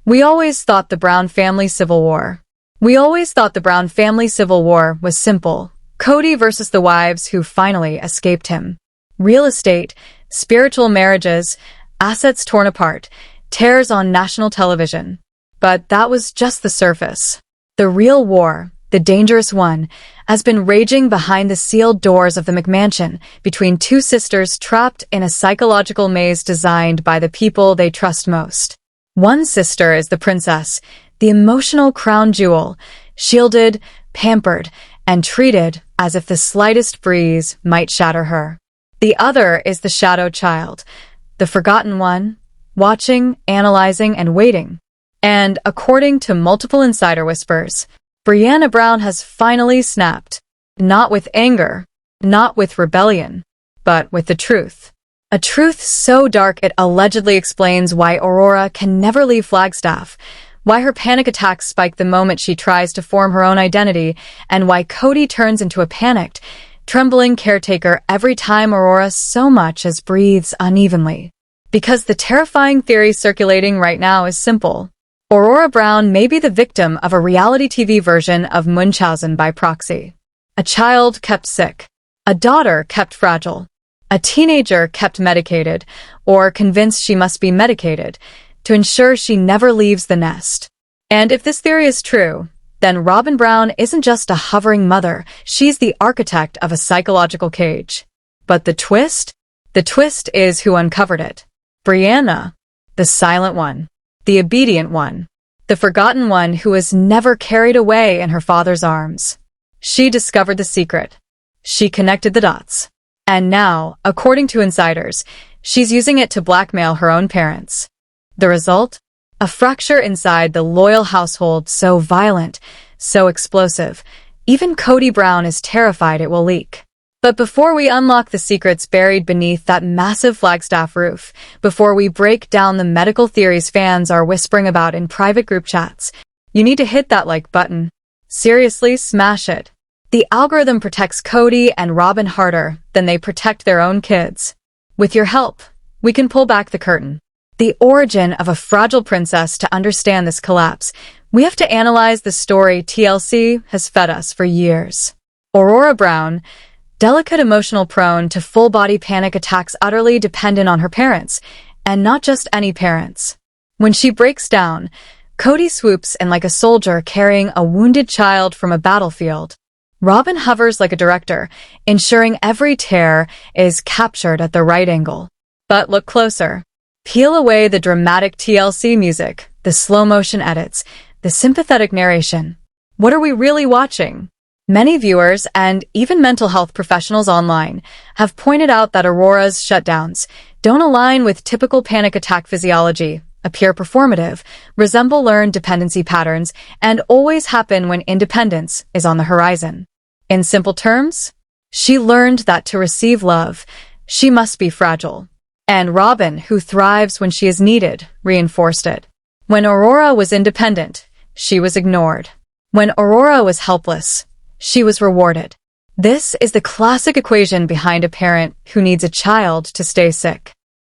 We always thought the Brown family civil war. We always thought the Brown family civil war was simple. Cody versus the wives who finally escaped him. Real estate, spiritual marriages, assets torn apart, tears on national television. But that was just the surface. The real war, the dangerous one, has been raging behind the sealed doors of the McMansion between two sisters trapped in a psychological maze designed by the people they trust most. One sister is the princess, the emotional crown jewel, shielded, pampered, and treated as if the slightest breeze might shatter her. The other is the shadow child, the forgotten one, watching, analyzing, and waiting. And according to multiple insider whispers, Brianna Brown has finally snapped. Not with anger, not with rebellion, but with the truth. A truth so dark it allegedly explains why Aurora can never leave Flagstaff, why her panic attacks spike the moment she tries to form her own identity, and why Cody turns into a panicked, trembling caretaker every time Aurora so much as breathes unevenly. Because the terrifying theory circulating right now is simple. Aurora Brown may be the victim of a reality TV version of Munchausen by proxy. A child kept sick. A daughter kept fragile. A teenager kept medicated, or convinced she must be medicated, to ensure she never leaves the nest. And if this theory is true, then Robin Brown isn't just a hovering mother, she's the architect of a psychological cage. But the twist? The twist is who uncovered it. Brianna, the silent one, the obedient one, the forgotten one who was never carried away in her father's arms. She discovered the secret. She connected the dots. And now, according to insiders, she's using it to blackmail her own parents. The result? A fracture inside the loyal household so violent, so explosive. Even Cody Brown is terrified it will leak. But before we unlock the secrets buried beneath that massive Flagstaff roof, before we break down the medical theories fans are whispering about in private group chats, you need to hit that like button. Seriously, smash it. The algorithm protects Cody and Robin harder than they protect their own kids. With your help, we can pull back the curtain. The origin of a fragile princess. To understand this collapse, we have to analyze the story TLC has fed us for years. Aurora Brown, delicate, emotional, prone to full-body panic attacks, utterly dependent on her parents, and not just any parents. When she breaks down, Cody swoops in like a soldier carrying a wounded child from a battlefield. Robin hovers like a director, ensuring every tear is captured at the right angle. But look closer. Peel away the dramatic TLC music, the slow-motion edits, the sympathetic narration. What are we really watching? Many viewers and even mental health professionals online have pointed out that Aurora's shutdowns don't align with typical panic attack physiology, appear performative, resemble learned dependency patterns, and always happen when independence is on the horizon. In simple terms, she learned that to receive love, she must be fragile. And Robin, who thrives when she is needed, reinforced it. When Aurora was independent, she was ignored. When Aurora was helpless, she was rewarded. This is the classic equation behind a parent who needs a child to stay sick.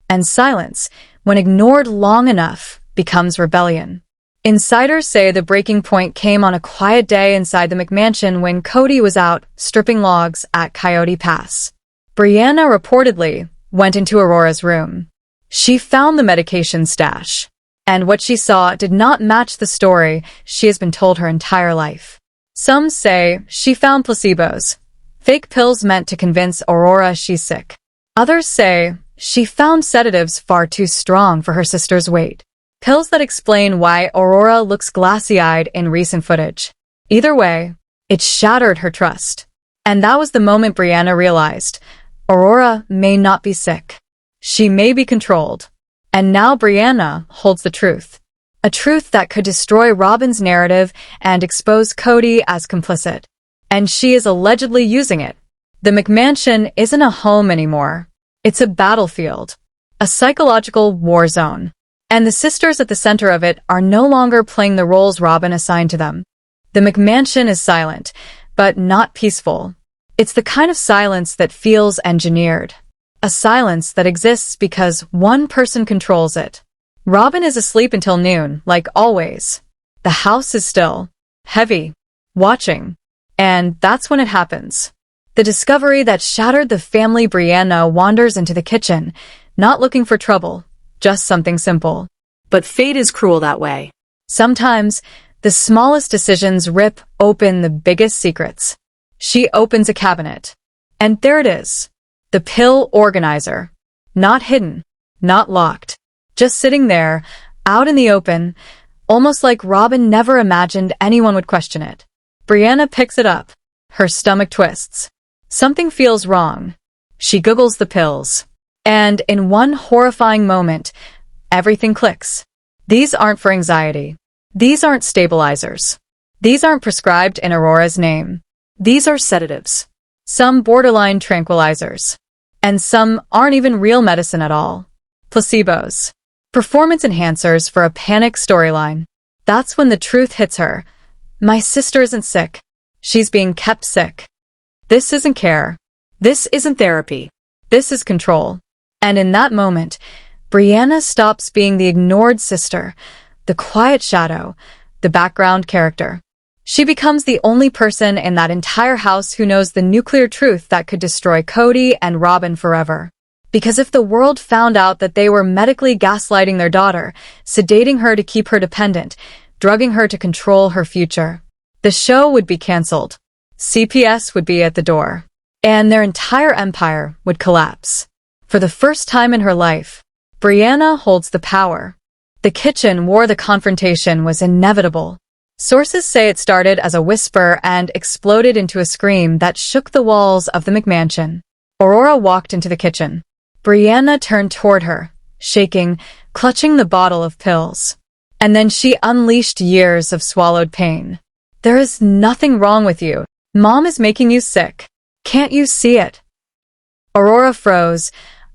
And silence, when ignored long enough, becomes rebellion. Insiders say the breaking point came on a quiet day inside the McMansion when Cody was out stripping logs at Coyote Pass. Brianna reportedly went into Aurora's room. She found the medication stash, and what she saw did not match the story she has been told her entire life. Some say she found placebos, fake pills meant to convince Aurora she's sick. Others say she found sedatives far too strong for her sister's weight. Pills that explain why Aurora looks glassy-eyed in recent footage. Either way, it shattered her trust. And that was the moment Brianna realized Aurora may not be sick. She may be controlled. And now Brianna holds the truth. A truth that could destroy Robin's narrative and expose Cody as complicit. And she is allegedly using it. The McMansion isn't a home anymore. It's a battlefield. A psychological war zone. And the sisters at the center of it are no longer playing the roles Robin assigned to them. The McMansion is silent, but not peaceful. It's the kind of silence that feels engineered. A silence that exists because one person controls it. Robin is asleep until noon, like always. The house is still, heavy, watching. And that's when it happens. The discovery that shattered the family. Brianna wanders into the kitchen, not looking for trouble, just something simple. But fate is cruel that way. Sometimes, the smallest decisions rip open the biggest secrets. She opens a cabinet. And there it is. The pill organizer. Not hidden, not locked. Just sitting there, out in the open, almost like Robin never imagined anyone would question it. Brianna picks it up. Her stomach twists. Something feels wrong. She Googles the pills. And in one horrifying moment, everything clicks. These aren't for anxiety. These aren't stabilizers. These aren't prescribed in Aurora's name. These are sedatives. Some borderline tranquilizers. And some aren't even real medicine at all. Placebos. Performance enhancers for a panic storyline. That's when the truth hits her. My sister isn't sick. She's being kept sick. This isn't care. This isn't therapy. This is control. And in that moment, Brianna stops being the ignored sister, the quiet shadow, the background character. She becomes the only person in that entire house who knows the nuclear truth that could destroy Cody and Robin forever. Because if the world found out that they were medically gaslighting their daughter, sedating her to keep her dependent, drugging her to control her future, the show would be canceled. CPS would be at the door. And their entire empire would collapse. For the first time in her life, Brianna holds the power. The kitchen war. The confrontation was inevitable. Sources say it started as a whisper and exploded into a scream that shook the walls of the McMansion. Aurora walked into the kitchen. Brianna turned toward her, shaking, clutching the bottle of pills. And then she unleashed years of swallowed pain. There is nothing wrong with you. Mom is making you sick. Can't you see it? Aurora froze,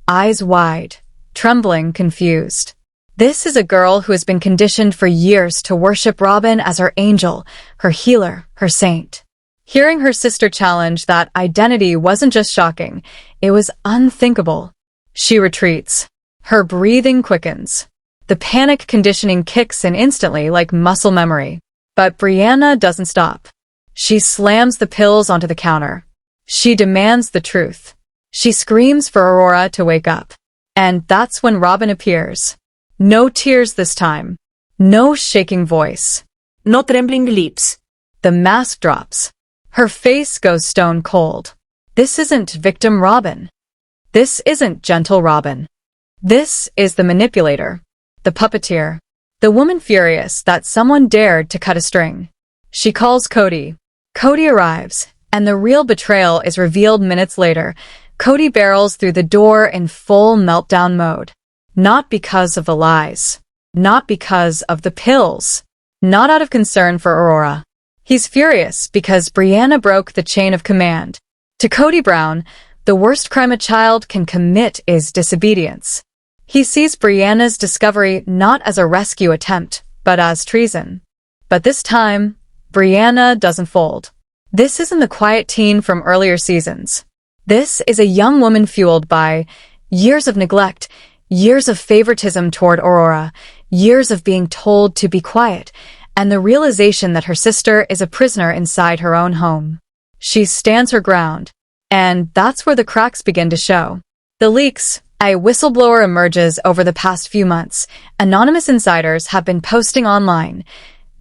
eyes wide, trembling, confused. This is a girl who has been conditioned for years to worship Robin as her angel, her healer, her saint. Hearing her sister challenge that identity wasn't just shocking, it was unthinkable. She retreats. Her breathing quickens. The panic conditioning kicks in instantly like muscle memory. But Brianna doesn't stop. She slams the pills onto the counter. She demands the truth. She screams for Aurora to wake up. And that's when Robin appears. No tears this time. No shaking voice. No trembling lips. The mask drops. Her face goes stone cold. This isn't victim Robin. This isn't gentle Robin. This is the manipulator. The puppeteer. The woman furious that someone dared to cut a string. She calls Cody. Cody arrives, and the real betrayal is revealed minutes later. Cody barrels through the door in full meltdown mode. Not because of the lies. Not because of the pills. Not out of concern for Aurora. He's furious because Brianna broke the chain of command. To Cody Brown, the worst crime a child can commit is disobedience. He sees Brianna's discovery not as a rescue attempt, but as treason. But this time, Brianna doesn't fold. This isn't the quiet teen from earlier seasons. This is a young woman fueled by years of neglect, years of favoritism toward Aurora, years of being told to be quiet, and the realization that her sister is a prisoner inside her own home. She stands her ground, and that's where the cracks begin to show. The leaks. A whistleblower emerges over the past few months. Anonymous insiders have been posting online.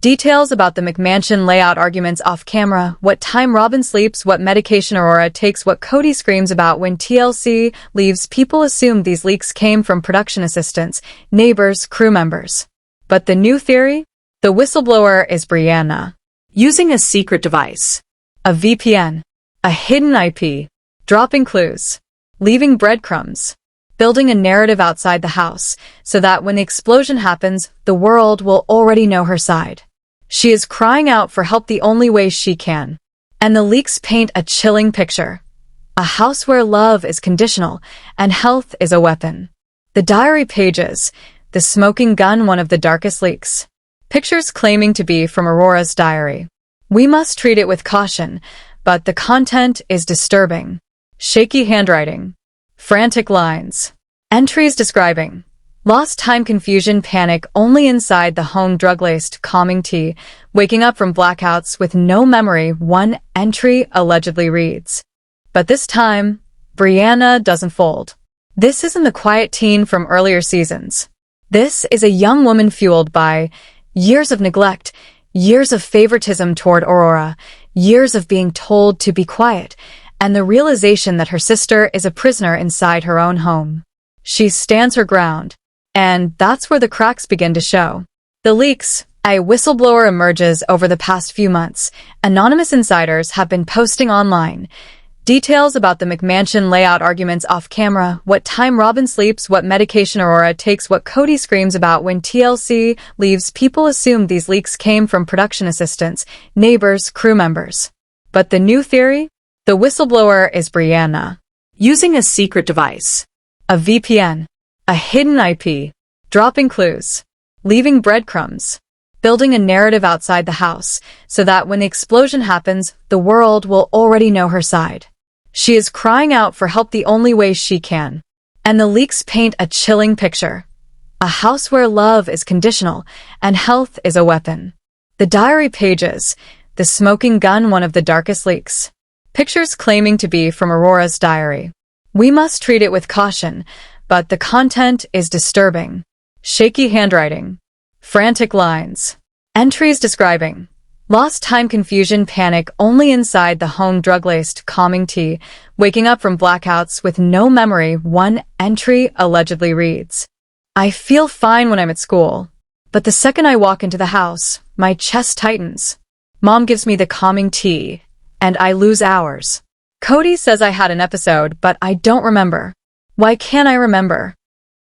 Details about the McMansion layout, arguments off camera, what time Robin sleeps, what medication Aurora takes, what Cody screams about when TLC leaves. People assume these leaks came from production assistants, neighbors, crew members. But the new theory? The whistleblower is Brianna. Using a secret device. A VPN. A hidden IP. Dropping clues. Leaving breadcrumbs. Building a narrative outside the house, so that when the explosion happens, the world will already know her side. She is crying out for help the only way she can. And the leaks paint a chilling picture. A house where love is conditional, and health is a weapon. The diary pages, the smoking gun, one of the darkest leaks. Pictures claiming to be from Aurora's diary. We must treat it with caution, but the content is disturbing. Shaky handwriting. Frantic lines. Entries describing Lost time, confusion, panic, only inside the home, drug-laced calming tea, waking up from blackouts with no memory, one entry allegedly reads. But this time, Brianna doesn't fold. This isn't the quiet teen from earlier seasons. This is a young woman fueled by years of neglect, years of favoritism toward Aurora, years of being told to be quiet, and the realization that her sister is a prisoner inside her own home. She stands her ground, and that's where the cracks begin to show. The leaks. A whistleblower emerges over the past few months. Anonymous insiders have been posting online details about the McMansion layout, arguments off camera, what time Robin sleeps, what medication Aurora takes, what Cody screams about when TLC leaves. People assumed these leaks came from production assistants, neighbors, crew members. But the new theory? The whistleblower is Brianna. Using a secret device. A VPN. A hidden IP. Dropping clues. Leaving breadcrumbs. Building a narrative outside the house so that when the explosion happens, the world will already know her side. She is crying out for help the only way she can. And the leaks paint a chilling picture. A house where love is conditional and health is a weapon. The diary pages, the smoking gun, one of the darkest leaks. Pictures claiming to be from Aurora's diary. We must treat it with caution, but the content is disturbing. Shaky handwriting. Frantic lines. Entries describing lost time, confusion, panic, only inside the home, drug-laced calming tea, waking up from blackouts with no memory. One entry allegedly reads, I feel fine when I'm at school, but the second I walk into the house, my chest tightens. Mom gives me the calming tea, and I lose hours. Cody says I had an episode, but I don't remember. Why can't I remember?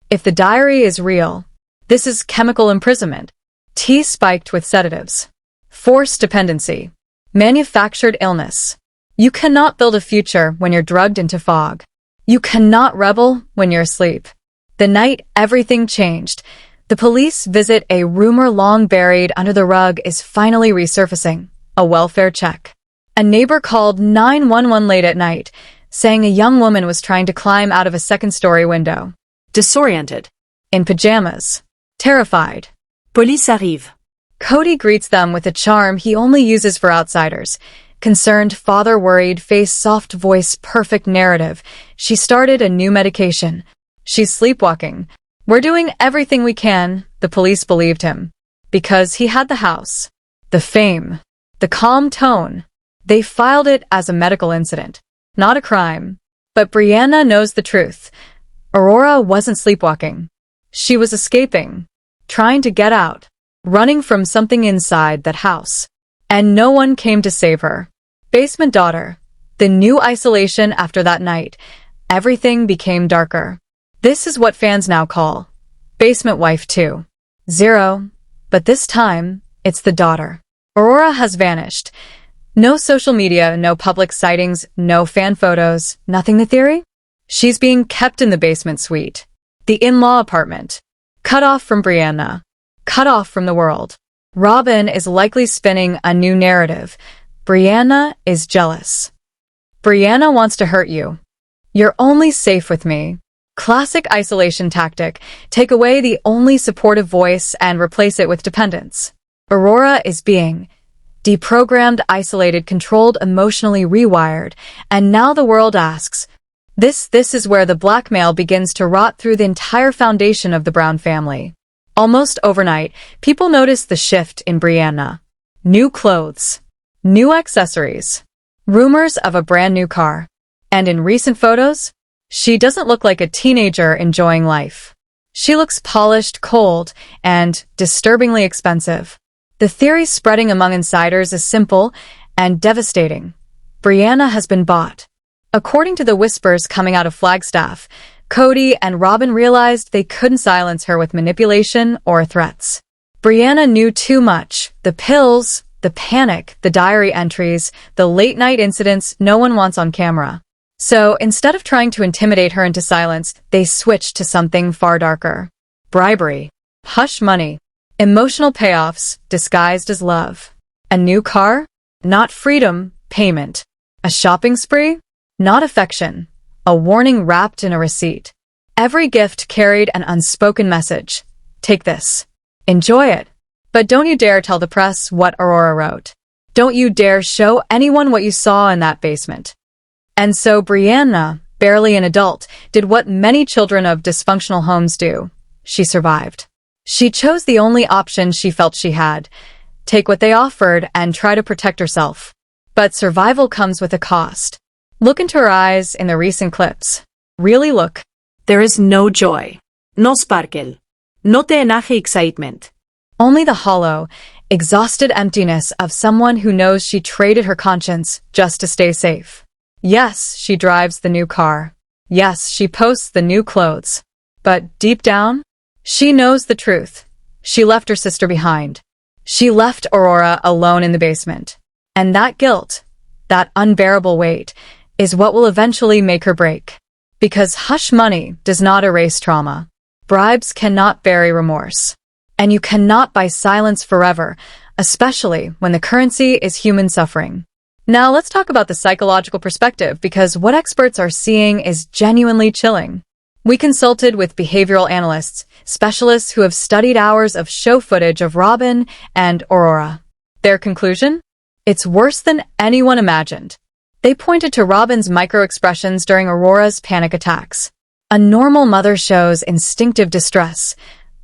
If the diary is real, this is chemical imprisonment. Tea spiked with sedatives. Forced dependency. Manufactured illness. You cannot build a future when you're drugged into fog. You cannot rebel when you're asleep. The night everything changed, the police visit. A rumor long buried under the rug is finally resurfacing. A welfare check. A neighbor called 911 late at night, saying a young woman was trying to climb out of a second-story window. Disoriented. In pajamas. Terrified. Police arrive. Cody greets them with a charm he only uses for outsiders. Concerned father, worried face, soft voice, perfect narrative. She started a new medication. She's sleepwalking. We're doing everything we can, the police believed him. Because he had the house. The fame. The calm tone. They filed it as a medical incident. Not a crime. But Brianna knows the truth. Aurora wasn't sleepwalking. She was escaping. Trying to get out. Running from something inside that house. And no one came to save her. Basement daughter. The new isolation after that night. Everything became darker. This is what fans now call Basement Wife 2.0. But this time, it's the daughter. Aurora has vanished. No social media, no public sightings, no fan photos, nothing. The theory? She's being kept in the basement suite. The in-law apartment. Cut off from Brianna. Cut off from the world. Robin is likely spinning a new narrative. Brianna is jealous. Brianna wants to hurt you. You're only safe with me. Classic isolation tactic. Take away the only supportive voice and replace it with dependence. Aurora is being deprogrammed, isolated, controlled, emotionally rewired. And now the world asks, This is where the blackmail begins to rot through the entire foundation of the Brown family. Almost overnight, people notice the shift in Brianna. New clothes. New accessories. Rumors of a brand new car. And in recent photos, she doesn't look like a teenager enjoying life. She looks polished, cold, and disturbingly expensive. The theory spreading among insiders is simple and devastating. Brianna has been bought. According to the whispers coming out of Flagstaff, Cody and Robin realized they couldn't silence her with manipulation or threats. Brianna knew too much. The pills, the panic, the diary entries, the late-night incidents no one wants on camera. So instead of trying to intimidate her into silence, they switched to something far darker. Bribery. Hush money. Emotional payoffs disguised as love. A new car? Not freedom, payment. A shopping spree? Not affection. A warning wrapped in a receipt. Every gift carried an unspoken message. Take this. Enjoy it. But don't you dare tell the press what Aurora wrote. Don't you dare show anyone what you saw in that basement. And so Brianna, barely an adult, did what many children of dysfunctional homes do. She survived. She chose the only option she felt she had. Take what they offered and try to protect herself. But survival comes with a cost. Look into her eyes in the recent clips. Really look. There is no joy. No sparkle. No te enaje excitement. Only the hollow, exhausted emptiness of someone who knows she traded her conscience just to stay safe. Yes, she drives the new car. Yes, she posts the new clothes. But deep down, she knows the truth. She left her sister behind. She left Aurora alone in the basement. And that guilt, that unbearable weight, is what will eventually make her break. Because hush money does not erase trauma. Bribes cannot bury remorse. And you cannot buy silence forever, especially when the currency is human suffering. Now let's talk about the psychological perspective, because what experts are seeing is genuinely chilling. We consulted with behavioral analysts, specialists who have studied hours of show footage of Robin and Aurora. Their conclusion? It's worse than anyone imagined. They pointed to Robin's micro-expressions during Aurora's panic attacks. A normal mother shows instinctive distress,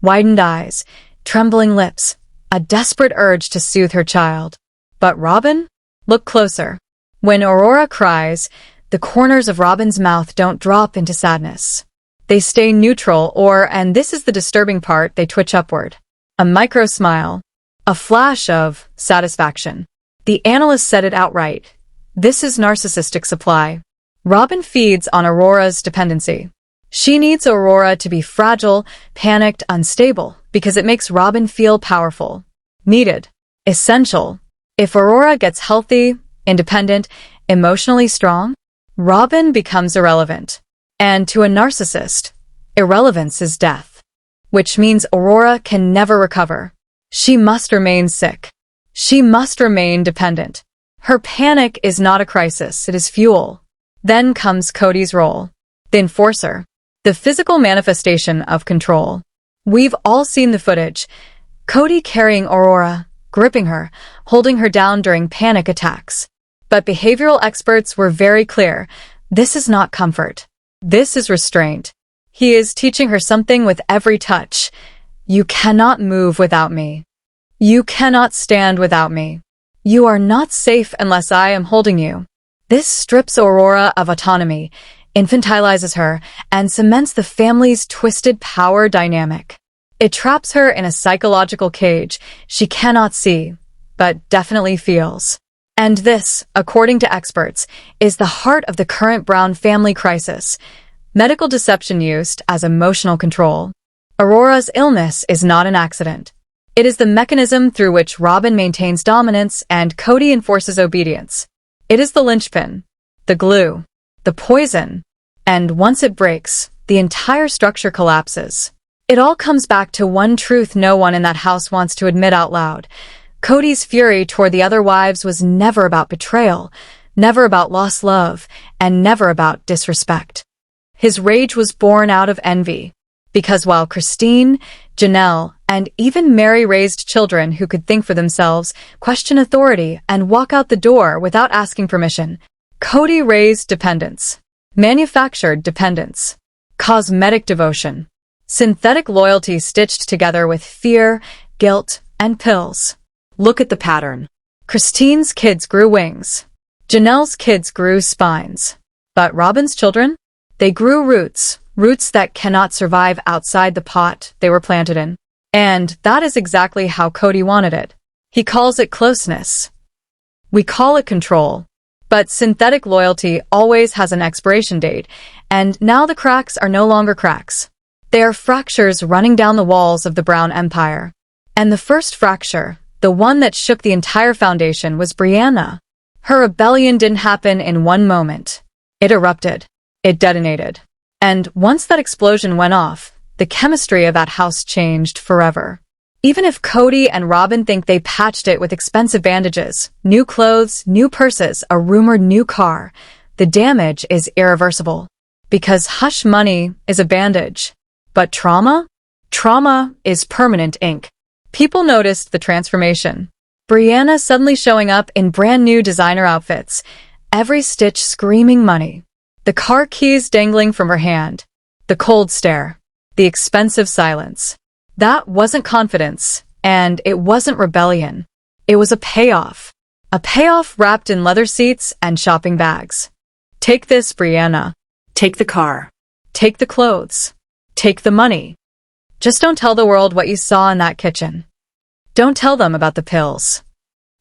widened eyes, trembling lips, a desperate urge to soothe her child. But Robin? Look closer. When Aurora cries, the corners of Robin's mouth don't drop into sadness. They stay neutral or, and this is the disturbing part, they twitch upward. A micro-smile. A flash of satisfaction. The analyst said it outright. This is narcissistic supply. Robin feeds on Aurora's dependency. She needs Aurora to be fragile, panicked, unstable, because it makes Robin feel powerful. Needed. Essential. If Aurora gets healthy, independent, emotionally strong, Robin becomes irrelevant. And to a narcissist, irrelevance is death. Which means Aurora can never recover. She must remain sick. She must remain dependent. Her panic is not a crisis, it is fuel. Then comes Cody's role. The enforcer. The physical manifestation of control. We've all seen the footage. Cody carrying Aurora, gripping her, holding her down during panic attacks. But behavioral experts were very clear. This is not comfort. This is restraint. He is teaching her something with every touch. You cannot move without me. You cannot stand without me. You are not safe unless I am holding you. This strips Aurora of autonomy, infantilizes her, and cements the family's twisted power dynamic. It traps her in a psychological cage she cannot see, but definitely feels. And this, according to experts, is the heart of the current Brown family crisis. Medical deception used as emotional control. Aurora's illness is not an accident. It is the mechanism through which Robin maintains dominance and Cody enforces obedience. It is the linchpin, the glue, the poison, and once it breaks, the entire structure collapses. It all comes back to one truth no one in that house wants to admit out loud. Cody's fury toward the other wives was never about betrayal, never about lost love, and never about disrespect. His rage was born out of envy. Because while Christine, Janelle, and even Mary raised children who could think for themselves, question authority, and walk out the door without asking permission, Cody raised dependence. Manufactured dependence. Cosmetic devotion. Synthetic loyalty stitched together with fear, guilt, and pills. Look at the pattern. Christine's kids grew wings. Janelle's kids grew spines. But Robin's children? They grew roots. Roots that cannot survive outside the pot they were planted in. And that is exactly how Cody wanted it. He calls it closeness. We call it control. But synthetic loyalty always has an expiration date, and now the cracks are no longer cracks. They are fractures running down the walls of the Brown Empire. And the first fracture, the one that shook the entire foundation, was Brianna. Her rebellion didn't happen in one moment. It erupted. It detonated. And once that explosion went off, the chemistry of that house changed forever. Even if Cody and Robin think they patched it with expensive bandages, new clothes, new purses, a rumored new car, the damage is irreversible. Because hush money is a bandage. But trauma? Trauma is permanent ink. People noticed the transformation. Brianna suddenly showing up in brand new designer outfits, every stitch screaming money. The car keys dangling from her hand. The cold stare. The expensive silence. That wasn't confidence, and it wasn't rebellion. It was a payoff. A payoff wrapped in leather seats and shopping bags. Take this, Brianna. Take the car. Take the clothes. Take the money. Just don't tell the world what you saw in that kitchen. Don't tell them about the pills.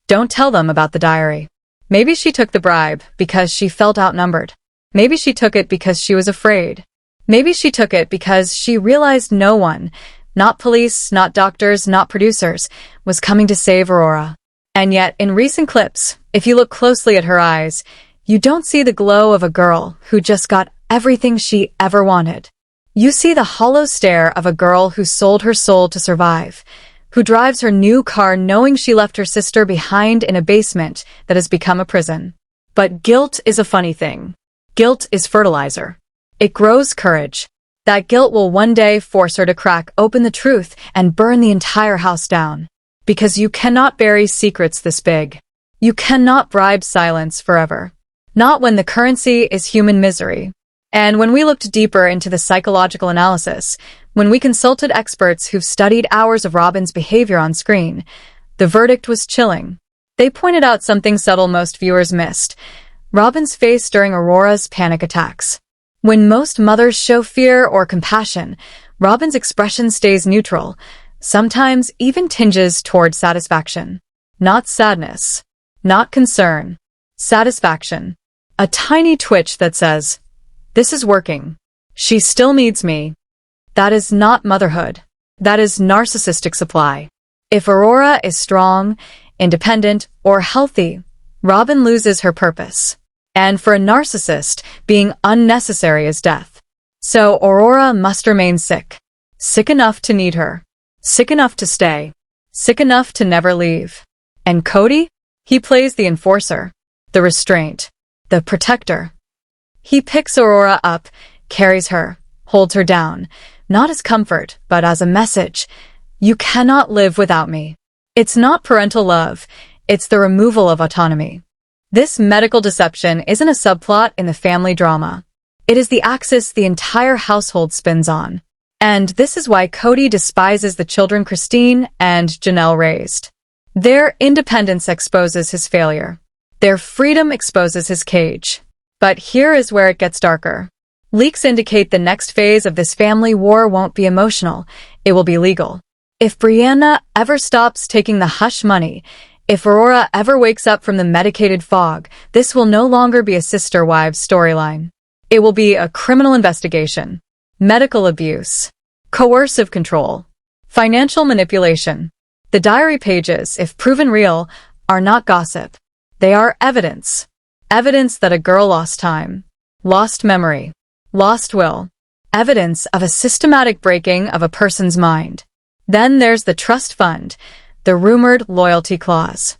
Don't tell them about the diary. Maybe she took the bribe because she felt outnumbered. Maybe she took it because she was afraid. Maybe she took it because she realized no one, not police, not doctors, not producers, was coming to save Aurora. And yet, in recent clips, if you look closely at her eyes, you don't see the glow of a girl who just got everything she ever wanted. You see the hollow stare of a girl who sold her soul to survive, who drives her new car knowing she left her sister behind in a basement that has become a prison. But guilt is a funny thing. Guilt is fertilizer. It grows courage. That guilt will one day force her to crack open the truth and burn the entire house down. Because you cannot bury secrets this big. You cannot bribe silence forever. Not when the currency is human misery. And when we looked deeper into the psychological analysis, when we consulted experts who've studied hours of Robin's behavior on screen, the verdict was chilling. They pointed out something subtle most viewers missed. Robin's face during Aurora's panic attacks. When most mothers show fear or compassion, Robin's expression stays neutral, sometimes even tinges toward satisfaction. Not sadness. Not concern. Satisfaction. A tiny twitch that says, "This is working. She still needs me." That is not motherhood. That is narcissistic supply. If Aurora is strong, independent, or healthy, Robin loses her purpose. And for a narcissist, being unnecessary is death. So Aurora must remain sick. Sick enough to need her. Sick enough to stay. Sick enough to never leave. And Cody? He plays the enforcer, the restraint, the protector. He picks Aurora up, carries her, holds her down, not as comfort, but as a message. You cannot live without me. It's not parental love, it's the removal of autonomy. This medical deception isn't a subplot in the family drama. It is the axis the entire household spins on. And this is why Cody despises the children Christine and Janelle raised. Their independence exposes his failure. Their freedom exposes his cage. But here is where it gets darker. Leaks indicate the next phase of this family war won't be emotional, it will be legal. If Brianna ever stops taking the hush money, if Aurora ever wakes up from the medicated fog, this will no longer be a sister-wives storyline. It will be a criminal investigation, medical abuse, coercive control, financial manipulation. The diary pages, if proven real, are not gossip. They are evidence. Evidence that a girl lost time, lost memory, lost will. Evidence of a systematic breaking of a person's mind. Then there's the trust fund, the rumored loyalty clause.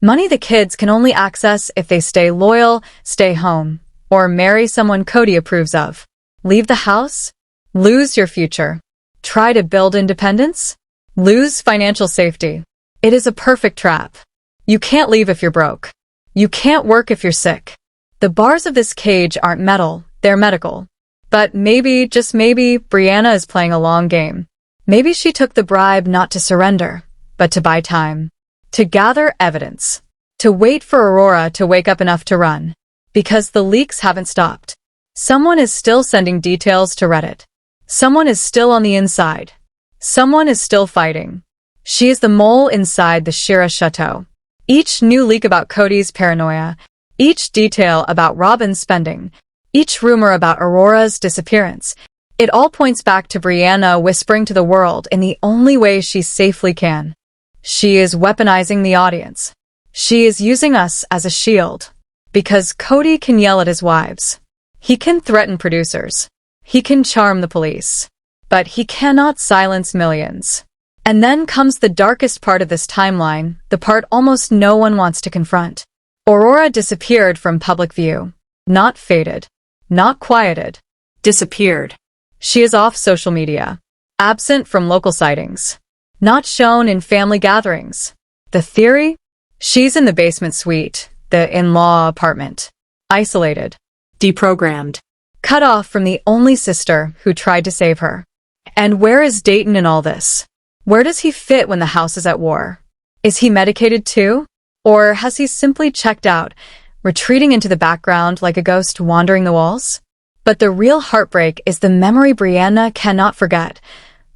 Money the kids can only access if they stay loyal, stay home, or marry someone Cody approves of. Leave the house? Lose your future. Try to build independence? Lose financial safety. It is a perfect trap. You can't leave if you're broke. You can't work if you're sick. The bars of this cage aren't metal, they're medical. But maybe, just maybe, Brianna is playing a long game. Maybe she took the bribe not to surrender, but to buy time. To gather evidence. To wait for Aurora to wake up enough to run. Because the leaks haven't stopped. Someone is still sending details to Reddit. Someone is still on the inside. Someone is still fighting. She is the mole inside the Shira Chateau. Each new leak about Cody's paranoia, each detail about Robin's spending, each rumor about Aurora's disappearance, it all points back to Brianna whispering to the world in the only way she safely can. She is weaponizing the audience. She is using us as a shield. Because Cody can yell at his wives. He can threaten producers. He can charm the police. But he cannot silence millions. And then comes the darkest part of this timeline, the part almost no one wants to confront. Aurora disappeared from public view. Not faded. Not quieted. Disappeared. She is off social media, absent from local sightings, not shown in family gatherings. The theory? She's in the basement suite, the in-law apartment, isolated, Deprogrammed. cut off from the only sister who tried to save her. And where is Dayton in all this? Where does he fit when the house is at war? Is he medicated too? Or has he simply checked out, retreating into the background like a ghost wandering the walls? But the real heartbreak is the memory Brianna cannot forget,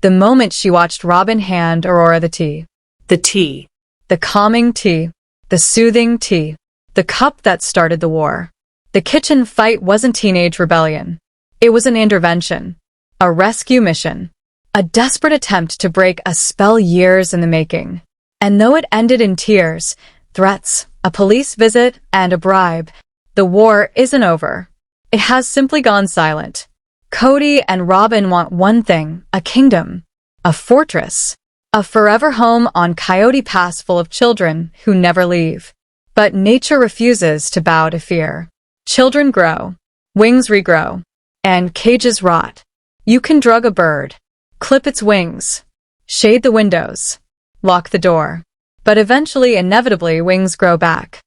the moment she watched Robin hand Aurora the tea. The tea. The calming tea, the soothing tea, the cup that started the war. The kitchen fight wasn't teenage rebellion. It was an intervention, a rescue mission, a desperate attempt to break a spell years in the making. And though it ended in tears, threats, a police visit, and a bribe, the war isn't over. It has simply gone silent. Cody and Robin want one thing, a kingdom, a fortress, a forever home on Coyote Pass full of children who never leave. But nature refuses to bow to fear. Children grow, wings regrow, and cages rot. You can drug a bird, clip its wings, shade the windows, lock the door. But eventually, inevitably, wings grow back.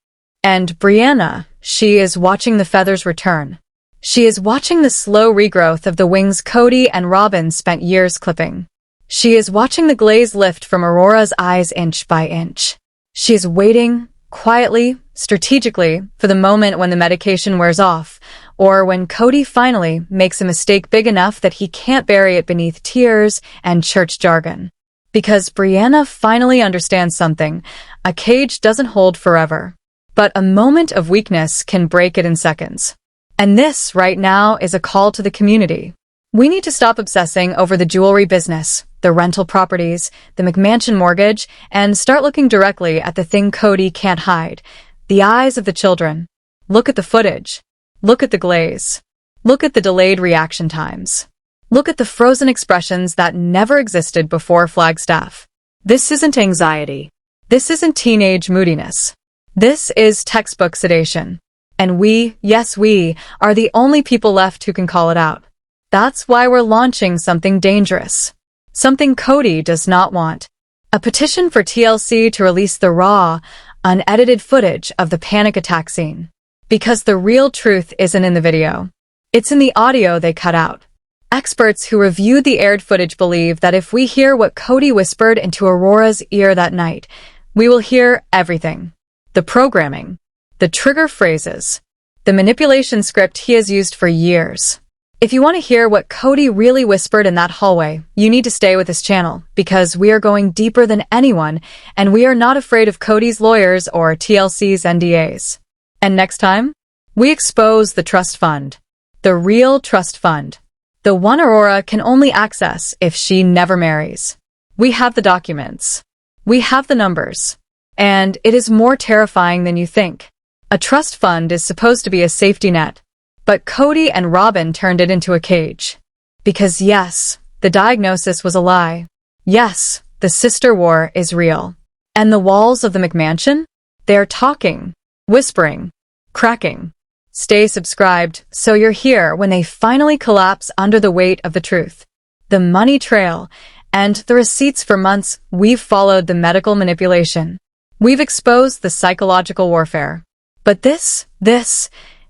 And Brianna, she is watching the feathers return. She is watching the slow regrowth of the wings Cody and Robin spent years clipping. She is watching the glaze lift from Aurora's eyes inch by inch. She is waiting, quietly, strategically, for the moment when the medication wears off, or when Cody finally makes a mistake big enough that he can't bury it beneath tears and church jargon. Because Brianna finally understands something, a cage doesn't hold forever. But a moment of weakness can break it in seconds. And this, right now, is a call to the community. We need to stop obsessing over the jewelry business, the rental properties, the McMansion mortgage, and start looking directly at the thing Cody can't hide, the eyes of the children. Look at the footage. Look at the glaze. Look at the delayed reaction times. Look at the frozen expressions that never existed before Flagstaff. This isn't anxiety. This isn't teenage moodiness. This is textbook sedation. And we, yes we, are the only people left who can call it out. That's why we're launching something dangerous. Something Cody does not want. A petition for TLC to release the raw, unedited footage of the panic attack scene. Because the real truth isn't in the video. It's in the audio they cut out. Experts who reviewed the aired footage believe that if we hear what Cody whispered into Aurora's ear that night, we will hear everything. The programming. The trigger phrases. The manipulation script he has used for years. If you want to hear what Cody really whispered in that hallway, you need to stay with this channel, because we are going deeper than anyone, and we are not afraid of Cody's lawyers or TLC's NDAs. And next time, we expose the trust fund. The real trust fund. The one Aurora can only access if she never marries. We have the documents. We have the numbers. And it is more terrifying than you think. A trust fund is supposed to be a safety net. But Cody and Robin turned it into a cage. Because yes, the diagnosis was a lie. Yes, the sister war is real. And the walls of the McMansion? They are talking, whispering, cracking. Stay subscribed so you're here when they finally collapse under the weight of the truth. The money trail and the receipts. For months, we've followed the medical manipulation. We've exposed the psychological warfare. But this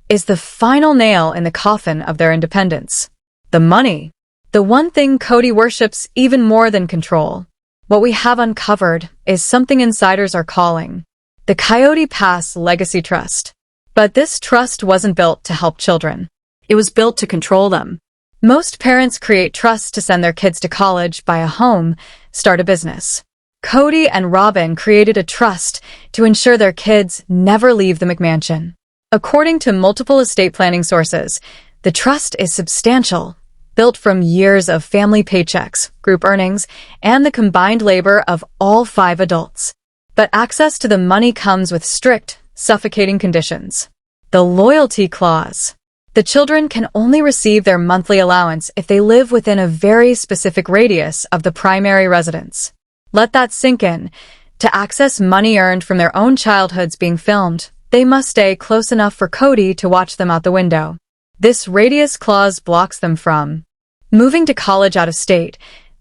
is the final nail in the coffin of their independence. The money. The one thing Cody worships even more than control. What we have uncovered is something insiders are calling the Coyote Pass Legacy Trust. But this trust wasn't built to help children. It was built to control them. Most parents create trusts to send their kids to college, buy a home, start a business. Cody and Robin created a trust to ensure their kids never leave the McMansion. According to multiple estate planning sources, the trust is substantial, built from years of family paychecks, group earnings, and the combined labor of all 5 adults. But access to the money comes with strict, suffocating conditions. The loyalty clause. The children can only receive their monthly allowance if they live within a very specific radius of the primary residence. Let that sink in. To access money earned from their own childhoods being filmed, they must stay close enough for Cody to watch them out the window. This radius clause blocks them from moving to college out of state,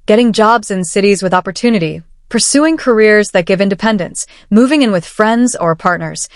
getting jobs in cities with opportunity, pursuing careers that give independence, moving in with friends or partners.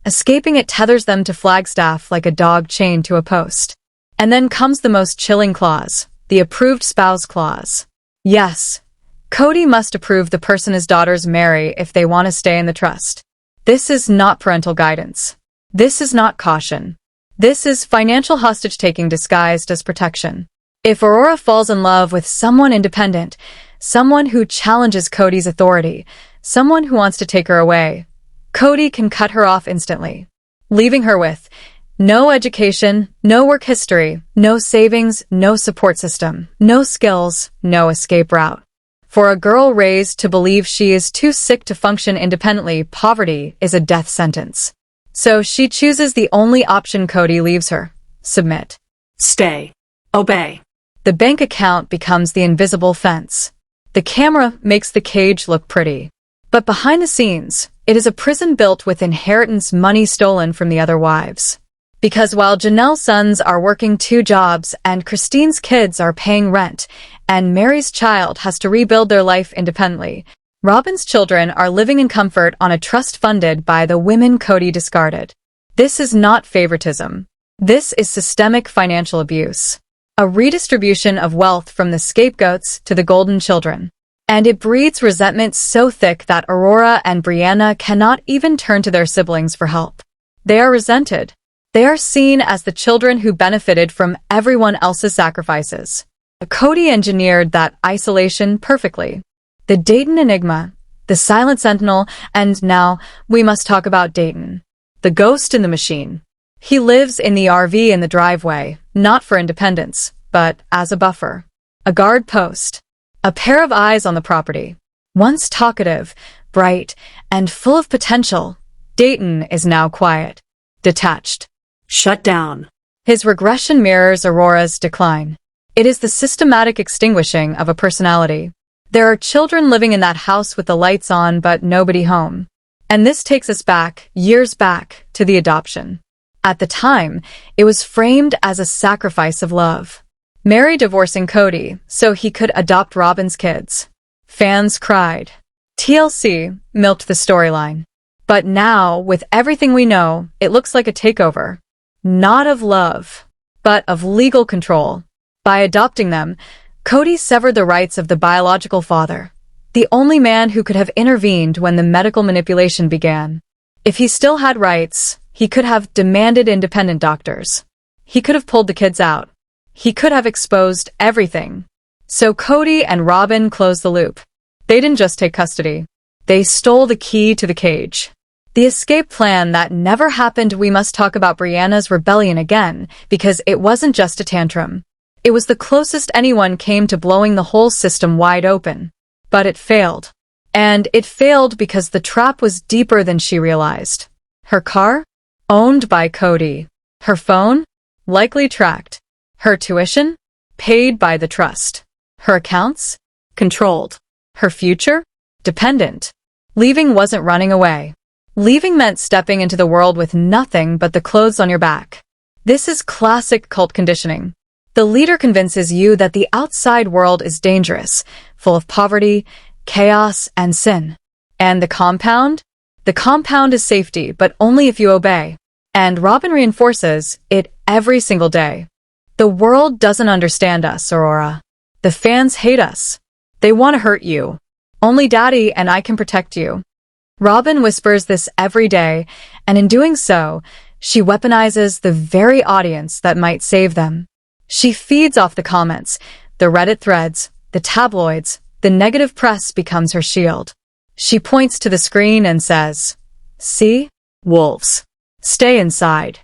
Escaping it tethers them to Flagstaff like a dog chained to a post. And then comes the most chilling clause, the approved spouse clause. Yes, Cody must approve the person his daughters marry if they want to stay in the trust. This is not parental guidance. This is not caution. This is financial hostage-taking disguised as protection. If Aurora falls in love with someone independent, someone who challenges Cody's authority, someone who wants to take her away, Cody can cut her off instantly, leaving her with no education, no work history, no savings, no support system, no skills, no escape route. For a girl raised to believe she is too sick to function independently, poverty is a death sentence. So she chooses the only option Cody leaves her: submit. Stay. Obey. The bank account becomes the invisible fence. The camera makes the cage look pretty. But behind the scenes, it is a prison built with inheritance money stolen from the other wives. Because while Janelle's sons are working 2 jobs and Christine's kids are paying rent, and Mary's child has to rebuild their life independently, Robin's children are living in comfort on a trust funded by the women Cody discarded. This is not favoritism. This is systemic financial abuse. A redistribution of wealth from the scapegoats to the golden children. And it breeds resentment so thick that Aurora and Brianna cannot even turn to their siblings for help. They are resented. They are seen as the children who benefited from everyone else's sacrifices. Cody engineered that isolation perfectly. The Dayton Enigma, the Silent Sentinel, and now we must talk about Dayton, the ghost in the machine. He lives in the RV in the driveway, not for independence, but as a buffer, a guard post, a pair of eyes on the property. Once talkative, bright, and full of potential, Dayton is now quiet, detached, shut down. His regression mirrors Aurora's decline. It is the systematic extinguishing of a personality. There are children living in that house with the lights on but nobody home. And this takes us back, years back, to the adoption. At the time, it was framed as a sacrifice of love. Mary divorcing Cody so he could adopt Robin's kids. Fans cried. TLC milked the storyline. But now, with everything we know, it looks like a takeover. Not of love, but of legal control. By adopting them, Cody severed the rights of the biological father, the only man who could have intervened when the medical manipulation began. If he still had rights, he could have demanded independent doctors. He could have pulled the kids out. He could have exposed everything. So Cody and Robin closed the loop. They didn't just take custody. They stole the key to the cage. The escape plan that never happened. We must talk about Brianna's rebellion again, because it wasn't just a tantrum. It was the closest anyone came to blowing the whole system wide open. But it failed. And it failed because the trap was deeper than she realized. Her car? Owned by Cody. Her phone? Likely tracked. Her tuition? Paid by the trust. Her accounts? Controlled. Her future? Dependent. Leaving wasn't running away. Leaving meant stepping into the world with nothing but the clothes on your back. This is classic cult conditioning. The leader convinces you that the outside world is dangerous, full of poverty, chaos, and sin. And the compound? The compound is safety, but only if you obey. And Robin reinforces it every single day. The world doesn't understand us, Aurora. The fans hate us. They want to hurt you. Only Daddy and I can protect you. Robin whispers this every day, and in doing so, she weaponizes the very audience that might save them. She feeds off the comments, the Reddit threads, the tabloids. The negative press becomes her shield. She points to the screen and says, "See? Wolves. Stay inside."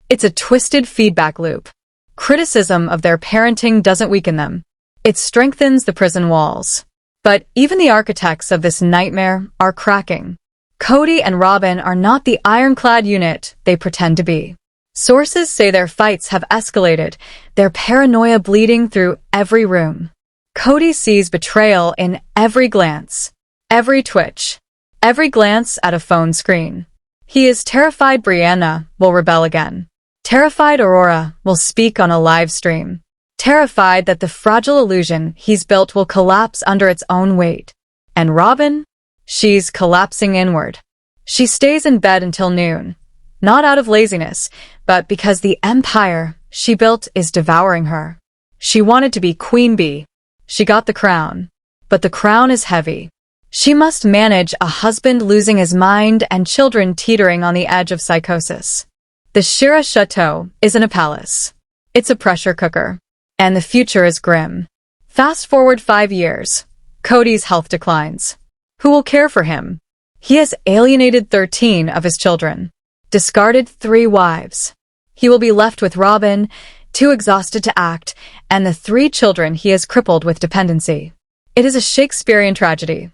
It's a twisted feedback loop. Criticism of their parenting doesn't weaken them. It strengthens the prison walls. But even the architects of this nightmare are cracking. Cody and Robin are not the ironclad unit they pretend to be. Sources say their fights have escalated, their paranoia bleeding through every room. Cody sees betrayal in every glance, every twitch, every glance at a phone screen. He is terrified Brianna will rebel again. Terrified Aurora will speak on a live stream. Terrified that the fragile illusion he's built will collapse under its own weight. And Robin? She's collapsing inward. She stays in bed until noon. Not out of laziness, but because the empire she built is devouring her. She wanted to be Queen Bee. She got the crown. But the crown is heavy. She must manage a husband losing his mind and children teetering on the edge of psychosis. The Shira Chateau isn't a palace. It's a pressure cooker. And the future is grim. Fast forward 5 years. Cody's health declines. Who will care for him? He has alienated 13 of his children. Discarded 3 wives. He will be left with Robin, too exhausted to act, and the 3 children he has crippled with dependency. It is a Shakespearean tragedy.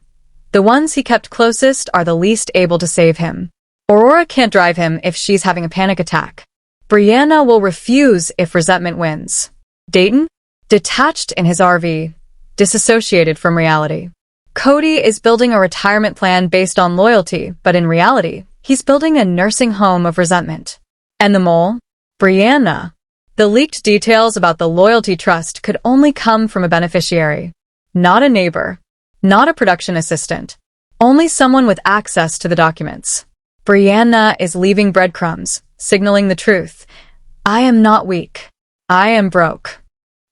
The ones he kept closest are the least able to save him. Aurora can't drive him if she's having a panic attack. Brianna will refuse if resentment wins. Dayton? Detached in his RV, disassociated from reality. Cody is building a retirement plan based on loyalty, but in reality, he's building a nursing home of resentment. And the mole? Brianna. The leaked details about the loyalty trust could only come from a beneficiary. Not a neighbor. Not a production assistant. Only someone with access to the documents. Brianna is leaving breadcrumbs, signaling the truth. I am not weak. I am broke.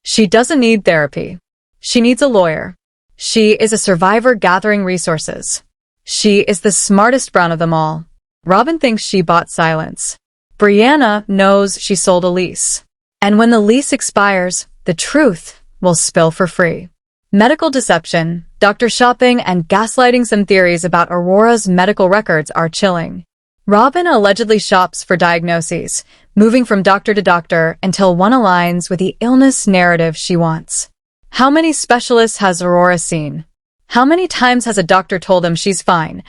She doesn't need therapy. She needs a lawyer. She is a survivor gathering resources. She is the smartest brown of them all. Robin thinks she bought silence. Brianna knows she sold a lease. And when the lease expires, the truth will spill for free. Medical deception, doctor shopping, and gaslighting. Some theories about Aurora's medical records are chilling. Robin allegedly shops for diagnoses, moving from doctor to doctor until one aligns with the illness narrative she wants. How many specialists has Aurora seen? How many times has a doctor told them she's fine,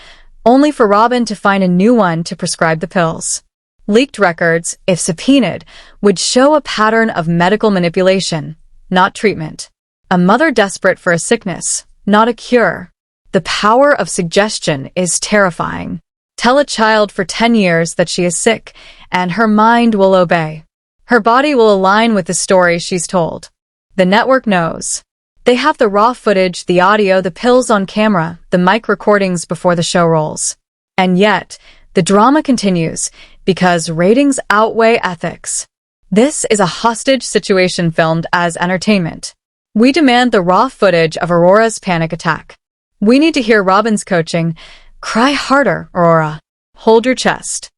only for Robin to find a new one to prescribe the pills? Leaked records, if subpoenaed, would show a pattern of medical manipulation, not treatment. A mother desperate for a sickness, not a cure. The power of suggestion is terrifying. Tell a child for 10 years that she is sick, and her mind will obey. Her body will align with the story she's told. The network knows. They have the raw footage, the audio, the pills on camera, the mic recordings before the show rolls. And yet, the drama continues, because ratings outweigh ethics. This is a hostage situation filmed as entertainment. We demand the raw footage of Aurora's panic attack. We need to hear Robin's coaching. Cry harder, Aurora. Hold your chest.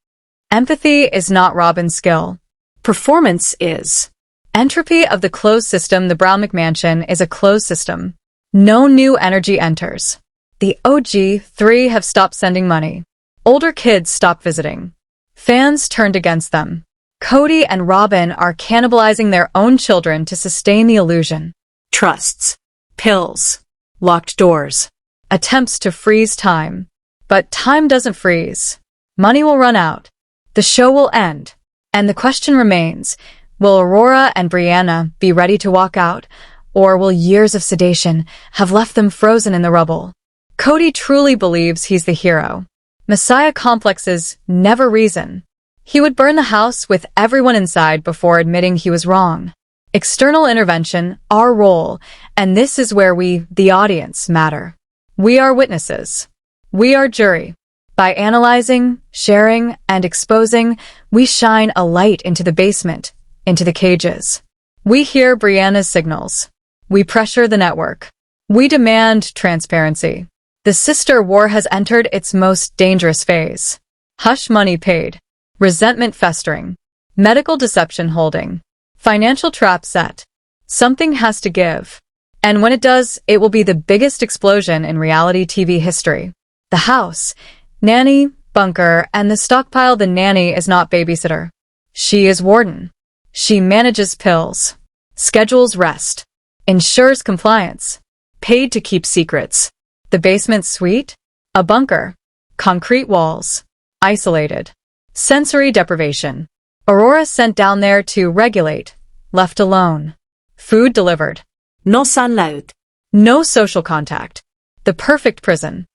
Empathy is not Robin's skill. Performance is. Entropy of the closed system. The Brown McMansion is a closed system. No new energy enters. The OG3 have stopped sending money. Older kids stopped visiting. Fans turned against them. Cody and Robin are cannibalizing their own children to sustain the illusion. Trusts. Pills. Locked doors. Attempts to freeze time. But time doesn't freeze. Money will run out. The show will end. And the question remains, will Aurora and Brianna be ready to walk out, or will years of sedation have left them frozen in the rubble? Cody truly believes he's the hero. Messiah complexes never reason. He would burn the house with everyone inside before admitting he was wrong. External intervention, our role, and this is where we, the audience, matter. We are witnesses. We are jury. By analyzing, sharing, and exposing, we shine a light into the basement, into the cages. We hear Brianna's signals. We pressure the network. We demand transparency. The sister war has entered its most dangerous phase. Hush money paid. Resentment festering. Medical deception holding. Financial trap set. Something has to give. And when it does, it will be the biggest explosion in reality TV history. The house, nanny, bunker, and the stockpile. The nanny is not babysitter. She is warden. She manages pills, schedules rest, ensures compliance, paid to keep secrets. The basement suite? A bunker. Concrete walls. Isolated. Sensory deprivation. Aurora sent down there to regulate. Left alone. Food delivered. No sunlight. No social contact. The perfect prison.